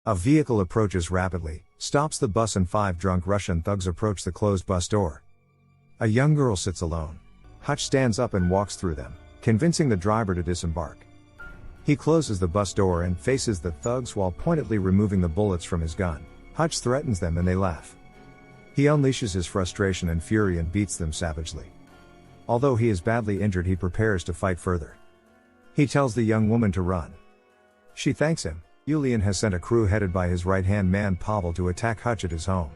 A vehicle approaches rapidly, stops the bus, and 5 drunk Russian thugs approach the closed bus door. A young girl sits alone. Hutch stands up and walks through them, convincing the driver to disembark. He closes the bus door and faces the thugs while pointedly removing the bullets from his gun. Hutch threatens them and they laugh. He unleashes his frustration and fury and beats them savagely. Although he is badly injured, he prepares to fight further. He tells the young woman to run. She thanks him. Yulian has sent a crew headed by his right-hand man Pavel to attack Hutch at his home.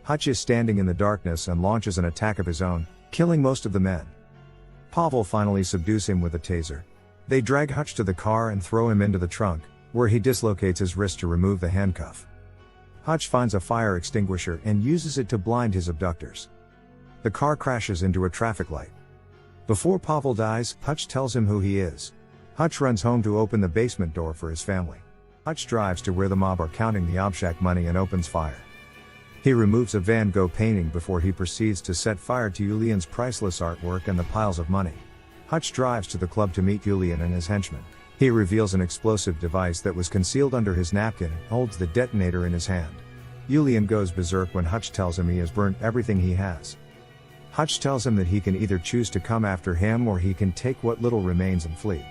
Hutch is standing in the darkness and launches an attack of his own, killing most of the men. Pavel finally subdues him with a taser. They drag Hutch to the car and throw him into the trunk, where he dislocates his wrist to remove the handcuff. Hutch finds a fire extinguisher and uses it to blind his abductors. The car crashes into a traffic light. Before Pavel dies, Hutch tells him who he is. Hutch runs home to open the basement door for his family. Hutch drives to where the mob are counting the object money and opens fire. He removes a Van Gogh painting before he proceeds to set fire to Yulian's priceless artwork and the piles of money. Hutch drives to the club to meet Yulian and his henchmen. He reveals an explosive device that was concealed under his napkin and holds the detonator in his hand. Yulian goes berserk when Hutch tells him he has burnt everything he has. Hutch tells him that he can either choose to come after him or he can take what little remains and flee.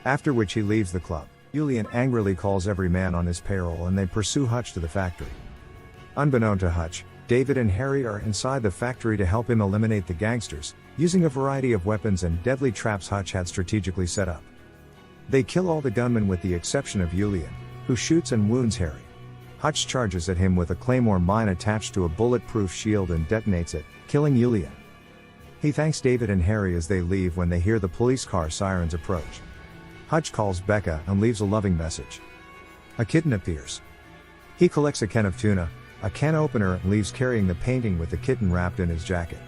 After which he leaves the club. Yulian angrily calls every man on his payroll and they pursue Hutch to the factory. Unbeknown to Hutch, David and Harry are inside the factory to help him eliminate the gangsters, using a variety of weapons and deadly traps Hutch had strategically set up. They kill all the gunmen with the exception of Yulian, who shoots and wounds Harry. Hutch charges at him with a claymore mine attached to a bulletproof shield and detonates it, killing Yulian. He thanks David and Harry as they leave when they hear the police car sirens approach. Hutch calls Becca and leaves a loving message. A kitten appears. He collects a can of tuna, a can opener, and leaves carrying the painting with the kitten wrapped in his jacket.